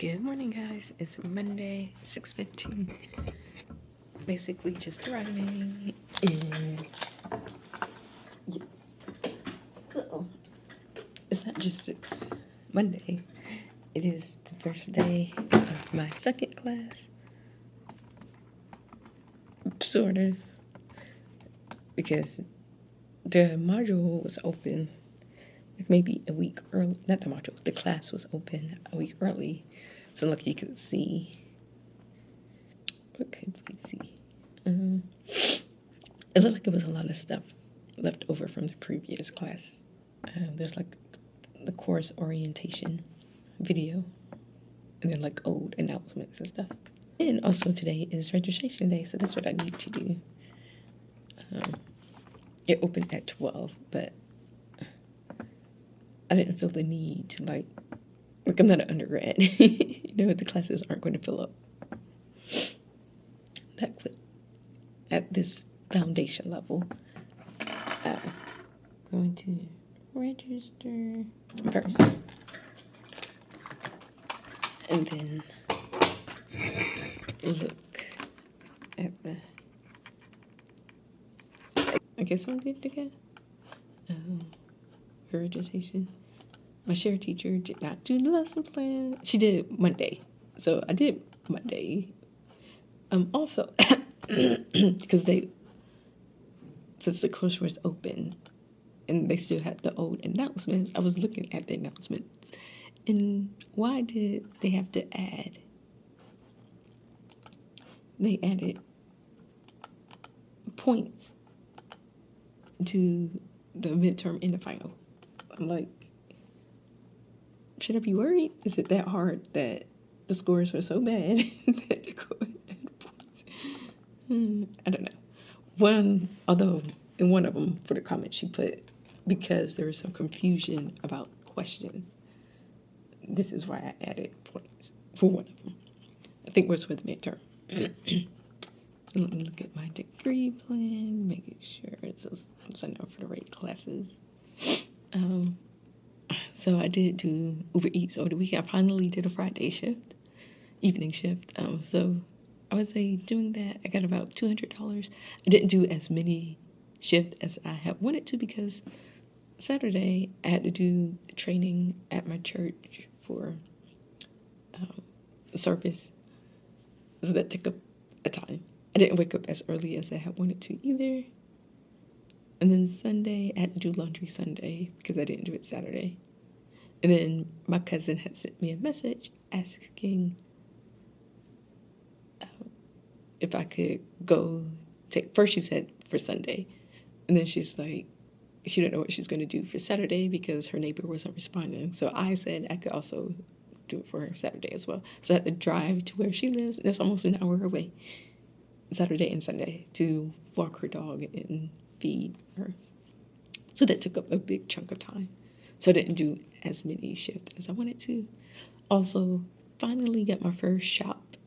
Good morning, guys. It's Monday, 6:15. Basically just driving. And yes. So it's not just Monday. It is the first day of my second class. Sort of. Because the module was open maybe a week early. Not the module, the class was open a week early. So look, you could see. What could we see? It looked like it was a lot of stuff left over from the previous class. There's like the course orientation video, and then like old announcements and stuff. And also today is registration day, so that's what I need to do. It opened at 12, but I didn't feel the need to like I'm not an undergrad. The classes aren't going to fill up that quick at this foundation level. Going to register first, and then look at the. I guess I'm good to go. For registration. My share teacher did not do the lesson plan. She did Monday. So I did Monday. Also, because since the course was open and they still had the old announcements, I was looking at the announcements. And why did they have to add? They added points to the midterm and the final. I'm like, should I be worried? Is it that hard that the scores were so bad that the court had points? I don't know. Although in one of them for the comment she put, because there was some confusion about questions, this is why I added points for one of them. I think it was for the midterm. Let me look at my degree plan, making sure I'm signing up for the right classes. So I did do Uber Eats over the weekend. I finally did a Friday shift, evening shift. So I would say doing that, I got about $200. I didn't do as many shifts as I had wanted to because Saturday I had to do training at my church for service. So that took up a time. I didn't wake up as early as I had wanted to either. And then Sunday, I had to do laundry Sunday because I didn't do it Saturday. And then my cousin had sent me a message asking if I could go first she said for Sunday. And then she's like, she didn't know what she's going to do for Saturday because her neighbor wasn't responding. So I said I could also do it for her Saturday as well. So I had to drive to where she lives. And it's almost an hour away, Saturday and Sunday, to walk her dog and feed her. So that took up a big chunk of time. So I didn't do as many shifts as I wanted to. Also, finally got my first shop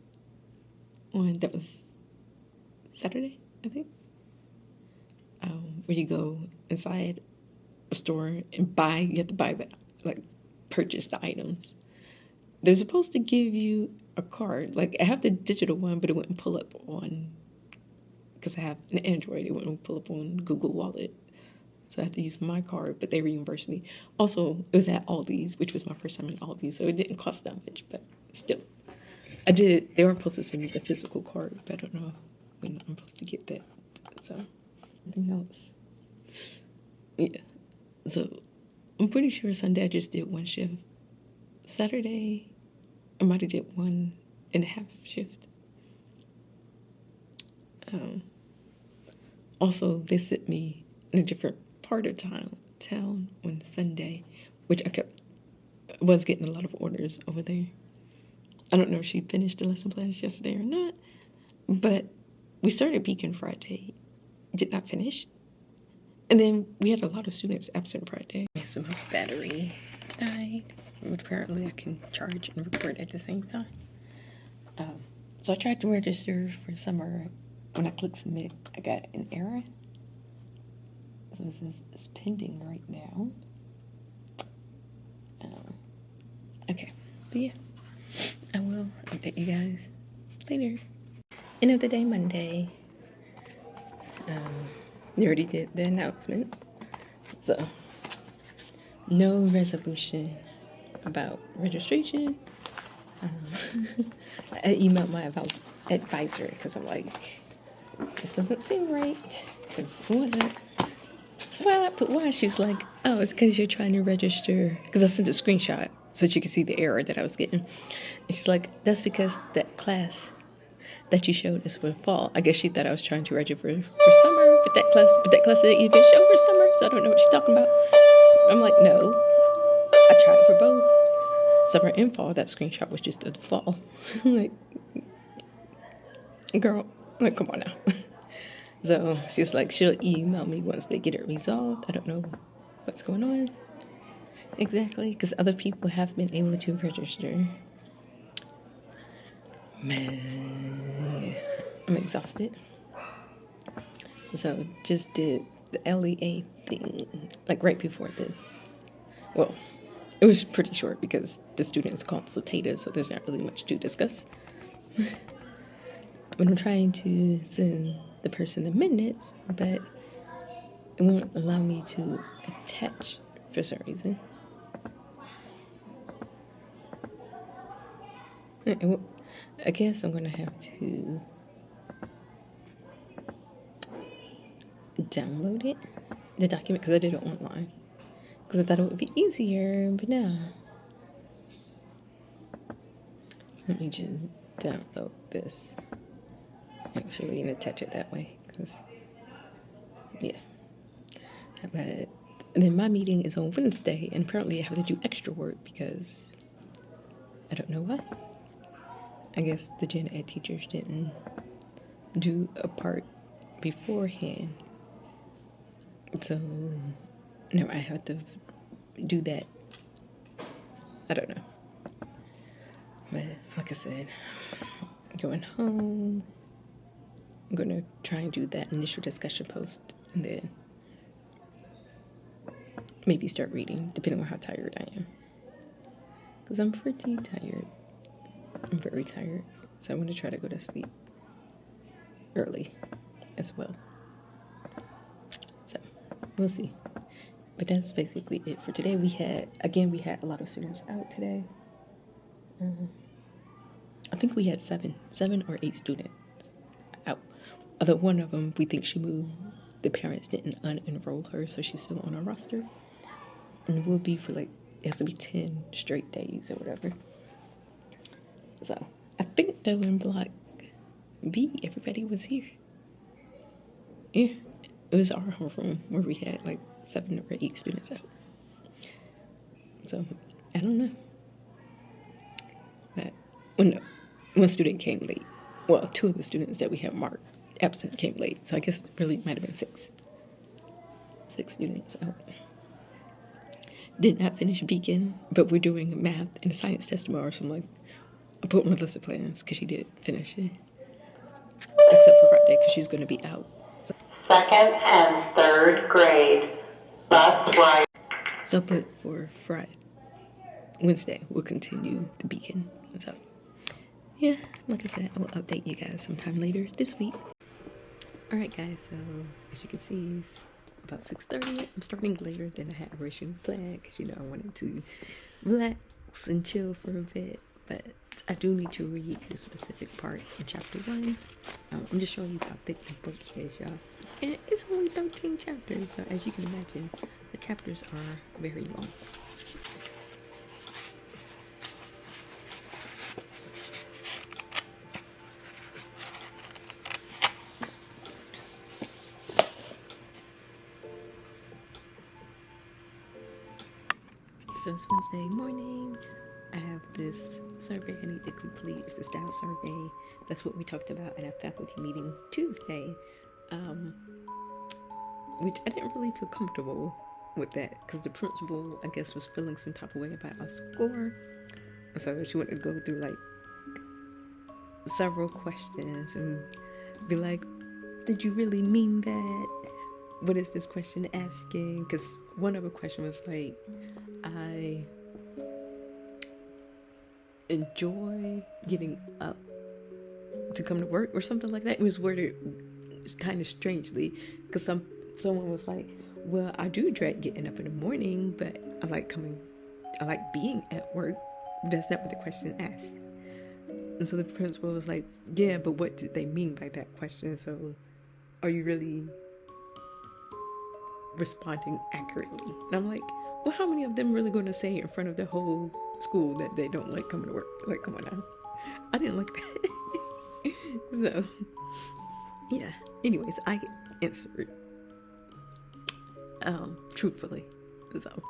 on, that was Saturday, I think. Where you go inside a store and you have to buy purchase the items. They're supposed to give you a card. Like, I have the digital one, but it wouldn't pull up on, because I have an Android, it wouldn't pull up on Google Wallet. So I had to use my card, but they reimbursed me. Also, it was at Aldi's, which was my first time in Aldi's, so it didn't cost that much, but still. They were supposed to send me the physical card, but I don't know when I'm supposed to get that. So, anything else? Yeah. So, I'm pretty sure Sunday I just did one shift. Saturday, I might have did 1.5 shift. Also, they sent me in a different part of town on Sunday, which I was getting a lot of orders over there. I don't know if she finished the lesson plans yesterday or not, but we started Beacon Friday, did not finish. And then we had a lot of students absent Friday. So my battery died, but apparently I can charge and record at the same time. So I tried to register for summer. When I clicked submit, I got an error. So this is pending right now. Okay, but yeah. update you guys later. End of the day, Monday. You already did the announcement. So, no resolution about registration. I emailed my advisor because I'm like, this doesn't seem right. Because it wasn't. Well, I put why. She's like, oh, it's because you're trying to register. Because I sent a screenshot so she could see the error that I was getting. And she's like, that's because that class that you showed us for fall. I guess she thought I was trying to register for summer, but that class didn't even show for summer, so I don't know what she's talking about. I'm like, no, I tried it for both summer and fall. That screenshot was just of the fall. I'm like, girl, like, come on now. So she's like, she'll email me once they get it resolved. I don't know what's going on exactly, because other people have been able to register. Man, I'm exhausted. So just did the LEA thing like right before this. Well, it was pretty short because the student is consultative, so there's not really much to discuss. But I'm trying to send the person the minutes, but it won't allow me to attach for some reason. I guess I'm gonna have to download it, the document, because I did it online. Because I thought it would be easier, but no. Let me just download this. Actually, and attach it that way. Cause, yeah. But then my meeting is on Wednesday, and apparently I have to do extra work because I don't know why. I guess the gen ed teachers didn't do a part beforehand. So, no, I have to do that. I don't know. But like I said, going home, I'm going to try and do that initial discussion post and then maybe start reading, depending on how tired I am. Because I'm pretty tired. I'm very tired. So I'm going to try to go to sleep early as well. So we'll see. But that's basically it for today. We had a lot of students out today. I think we had seven or 8 students out. Although one of them, we think she moved. The parents didn't unenroll her, so she's still on our roster. And it will be for it has to be 10 straight days or whatever. So I think though in block B, everybody was here. Yeah, it was our homeroom where we had 7 or 8 students out. So I don't know. But one student came late. Well, 2 of the students that we have marked absent came late. So I guess really it might have been 6. 6 students out. Did not finish Beacon, but we're doing math and a science test tomorrow. So I'm like, I put Melissa plans because she did finish it. Except for Friday because she's going to be out. Second and third grade, bus ride. So but for Friday, Wednesday, we'll continue the Beacon. So yeah, like I said, I will update you guys sometime later this week. Alright guys, so as you can see, it's about 6:30. I'm starting later than I had originally planned because I wanted to relax and chill for a bit, but I do need to read the specific part in chapter 1. I'm just showing you how thick the book is, y'all. And it's only 13 chapters, so as you can imagine, the chapters are very long. So it's Wednesday morning. I have this survey I need to complete. It's the style survey. That's what we talked about at our faculty meeting Tuesday. Which I didn't really feel comfortable with that because the principal, I guess, was feeling some type of way about our score. So she wanted to go through several questions and be like, did you really mean that? What is this question asking? Because one of the question was enjoy getting up to come to work or something like that. It was worded kind of strangely because someone was like, well, I do dread getting up in the morning, but I like being at work. That's not what the question asked. And so the principal was like, yeah, but what did they mean by that question? So are you really responding accurately? And I'm like, well, how many of them really going to say in front of the whole school that they don't like coming to work? Like, come on now. I didn't like that. So, yeah. Anyways, I answered truthfully. So,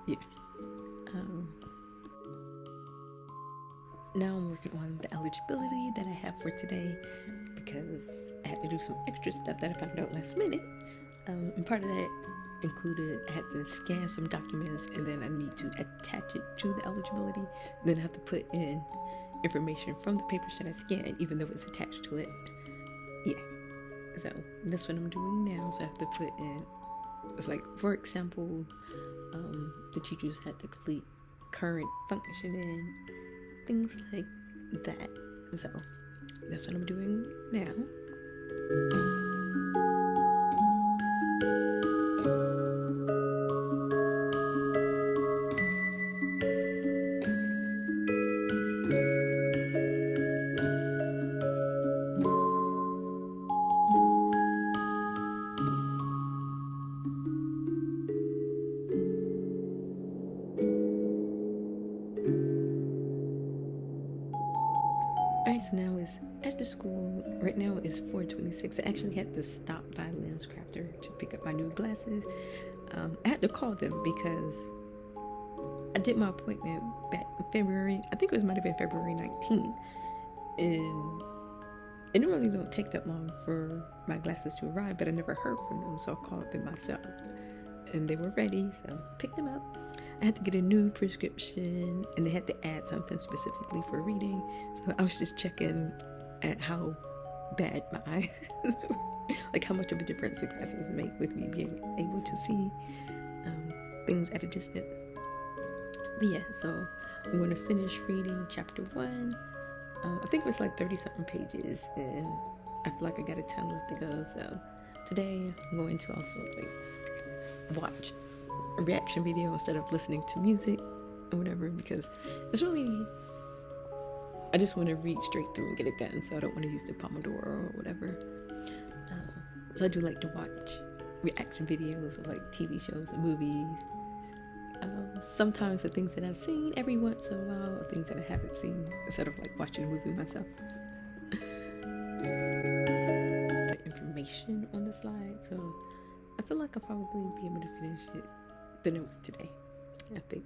yeah. Now I'm working on the eligibility that I have for today because I had to do some extra stuff that I found out last minute. And part of that included I had to scan some documents and then I need to attach it to the eligibility. Then I have to put in information from the papers that I scanned, even though it's attached to it. Yeah. So that's what I'm doing now. So I have to put in, it's like, for example, the teachers had to complete current functioning, things like that. So that's what I'm doing now. Alright, so now it's after school. Right now it's 4:26. I actually had to stop by LensCrafter to pick up my new glasses. I had to call them because I did my appointment back in February. I think it might have been February 19th. And it normally don't take that long for my glasses to arrive, but I never heard from them, so I called them myself. And they were ready, so I picked them up. I had to get a new prescription, and they had to add something specifically for reading. So I was just checking at how bad my eyes were, like how much of a difference the glasses make with me being able to see things at a distance. But yeah, so I'm going to finish reading chapter 1. I think it was like 30-something pages, and I feel like I got a ton left to go. So today I'm going to also watch a reaction video instead of listening to music or whatever, because it's really, I just want to read straight through and get it done, so I don't want to use the Pomodoro or whatever. So I do like to watch reaction videos of like TV shows and movies. Sometimes the things that I've seen every once in a while, or things that I haven't seen, instead of like watching a movie myself. Information on the slide, so I feel like I'll probably be able to finish the notes today, I think.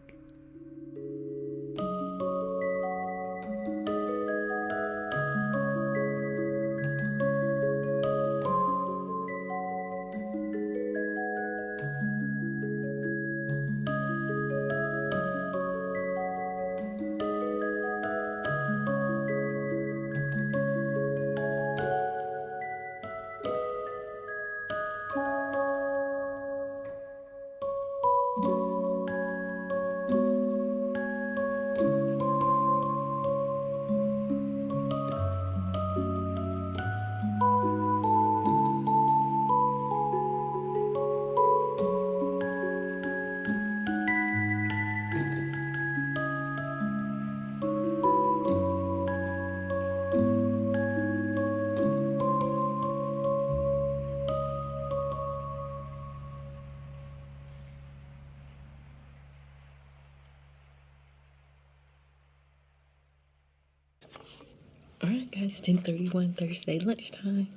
Alright guys, 10:31 Thursday lunchtime.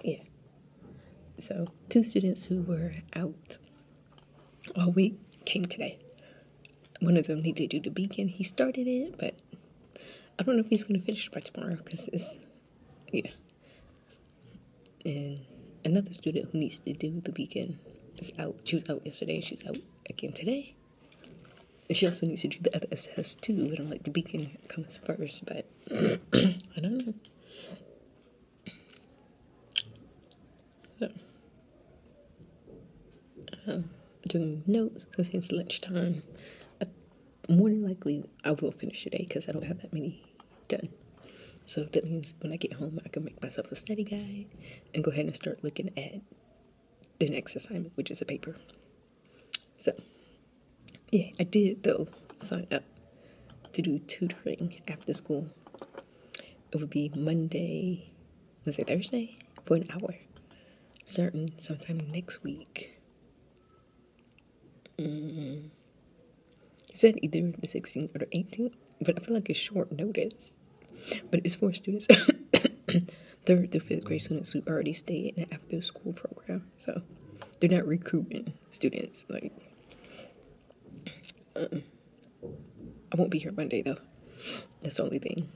Yeah. So 2 students who were out all week came today. One of them needed to do the beacon. He started it, but I don't know if he's going to finish by tomorrow because it's, yeah. And another student who needs to do the beacon is out. She was out yesterday. She's out again today. And she also needs to do the other SS too. But I'm like, the beacon comes first, but I don't know. So, doing notes because it's lunchtime. I more than likely I will finish today because I don't have that many done. So that means when I get home, I can make myself a study guide and go ahead and start looking at the next assignment, which is a paper. So, yeah, I did, though, sign up to do tutoring after school. It would be Thursday, for an hour, starting sometime next week. He said either the 16th or the 18th, but I feel like it's short notice. But it's for students, third to fifth grade students who already stay in an after school program. So they're not recruiting students. Like, I won't be here Monday though. That's the only thing.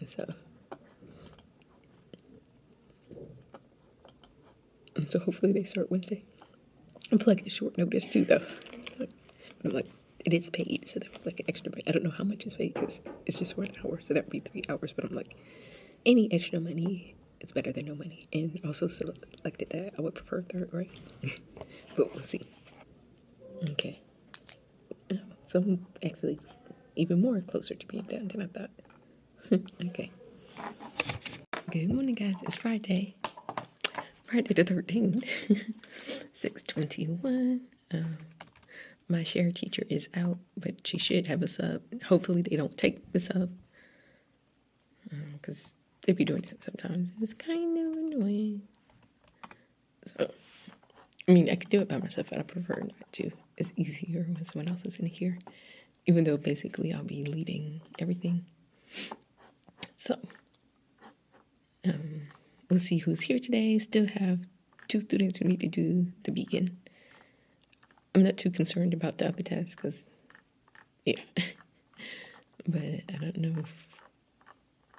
So hopefully they start Wednesday. I feel like it's short notice too though. But I'm like, it is paid, so that's like an extra money. I don't know how much is paid because it's just for an hour, so that would be 3 hours. But I'm like, any extra money is better than no money. And also selected that I would prefer third grade, but we'll see. Okay, so I'm actually even more closer to being done than I thought. Okay. Good morning, guys. It's Friday the 13th, 6:21. My share teacher is out, but she should have a sub. Hopefully they don't take the sub, because they be doing that sometimes. It's kind of annoying. So, I mean, I could do it by myself, but I prefer not to. It's easier when someone else is in here, even though basically I'll be leading everything. So, we'll see who's here today. Still have 2 students who need to do the beacon. I'm not too concerned about the other tests because, yeah. But I don't know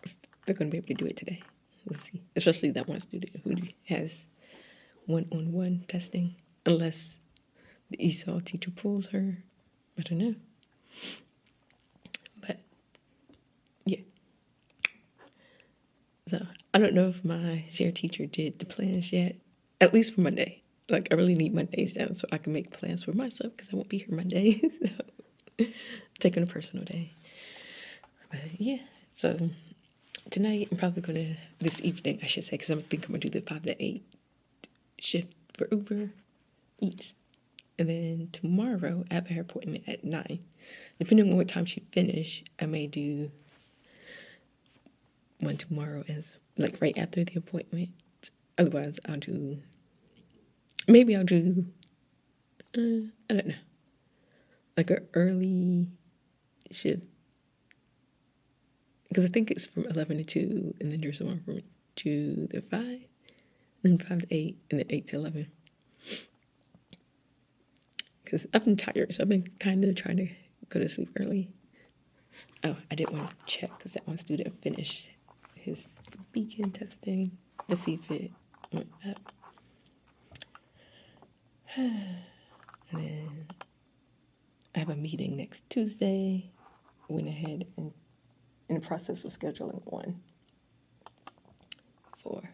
if they're going to be able to do it today. We'll see. Especially that one student who has one-on-one testing. Unless the ESOL teacher pulls her. I don't know. But, yeah. So, I don't know if my share teacher did the plans yet. At least for Monday. Like, I really need Mondays down so I can make plans for myself because I won't be here Monday. So, taking a personal day. But, yeah. So, tonight, I'm probably going to, this evening, I should say, because I think I'm going to do the 5 to 8 shift for Uber Eats. And then tomorrow, I have her appointment at 9. Depending on what time she finish, I may do one tomorrow as, like, right after the appointment. Otherwise, I'll do, I don't know, like an early shift. Because I think it's from 11 to 2, and then there's one from 2 to 5, then 5 to 8, and then 8 to 11. Because I've been tired, so I've been kind of trying to go to sleep early. Oh, I did want to check because that one student finished his beacon testing to see if it went up. And then I have a meeting next Tuesday. Went ahead and in the process of scheduling one for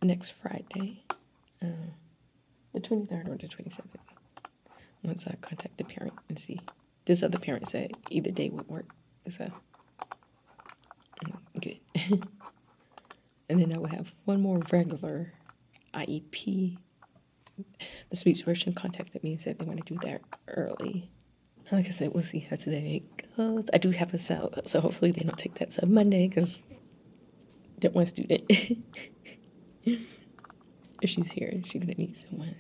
next Friday, the 23rd or the 27th. Once I contact the parent and see. This other parent said either day would work. So, good. And then I will have one more regular IEP. The speech version contacted me and said they want to do that early. Like I said, we'll see how today goes. I do have a sub, so hopefully they don't take that sub Monday because that one student, if she's here, she's going to need someone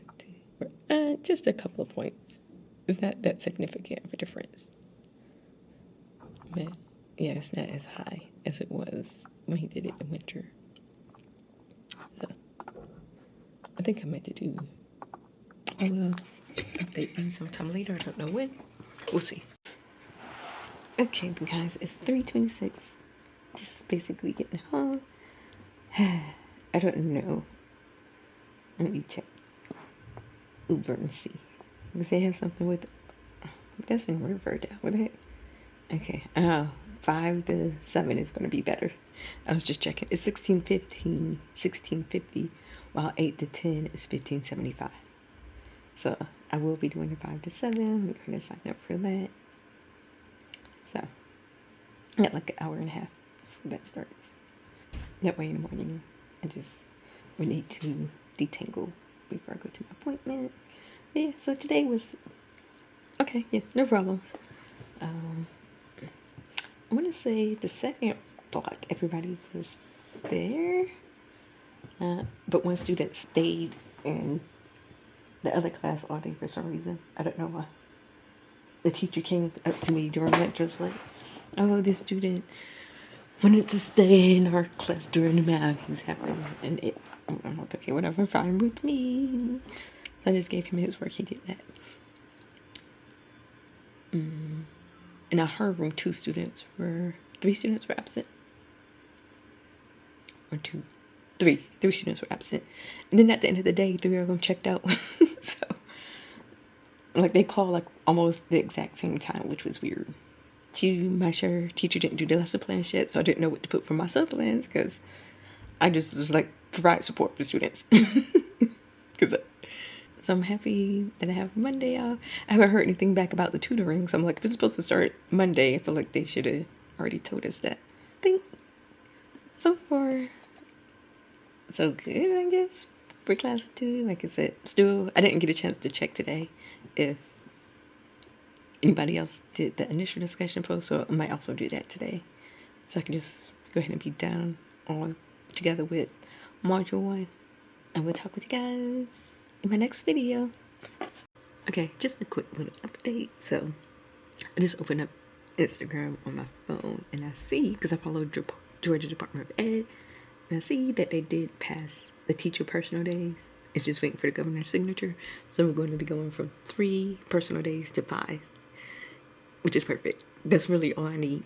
to, just a couple of points. It's not that significant of a difference. But yeah, it's not as high as it was when he did it in winter. So I think I meant to do, I will update you sometime later. I don't know when. We'll see. Okay, guys, it's 3:26. Just basically getting home. I don't know. Let me check Uber and see. Because they have something with, it doesn't revert out with it. Okay, 5 to 7 is going to be better. I was just checking. It's 1650, while 8 to 10 is 1575. So I will be doing the 5 to 7. I'm going to sign up for that. So I got like an hour and a half before that starts. That way in the morning, I just would need to detangle before I go to my appointment. But yeah, so today was okay. Yeah, no problem. I want to say the second block, everybody was there, but one student stayed in the other class all day for some reason. I don't know why. The teacher came up to me during lunch, was like, "Oh, this student wanted to stay in our class during the math exam," and I'm like, "Okay, whatever, fine with me." So I just gave him his work. He did that. In our room, three students were absent. Or three students were absent. And then at the end of the day, three of them checked out. So, like, they called like almost the exact same time, which was weird. My teacher didn't do the lesson plans yet, so I didn't know what to put for my sub plans because I just was like, provide support for students. So I'm happy that I have Monday off. I haven't heard anything back about the tutoring, so I'm like, if it's supposed to start Monday, I feel like they should have already told us that. I think so far, so good, I guess, for class 2. Like I said, still, I didn't get a chance to check today if anybody else did the initial discussion post, so I might also do that today. So I can just go ahead and be down all together with module 1. And we'll talk with you guys in my next video. Okay, just a quick little update. So I just opened up Instagram on my phone and I see, because I follow Georgia Department of Ed, and I see that they did pass the teacher personal days. It's just waiting for the governor's signature. So we're going to be going from 3 personal days to 5, which is perfect. That's really all I need.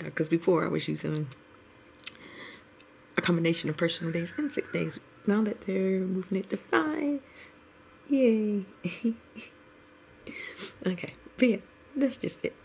Because before I was using a combination of personal days and sick days. Now that they're moving it to 5, yay. Okay, but yeah, that's just it.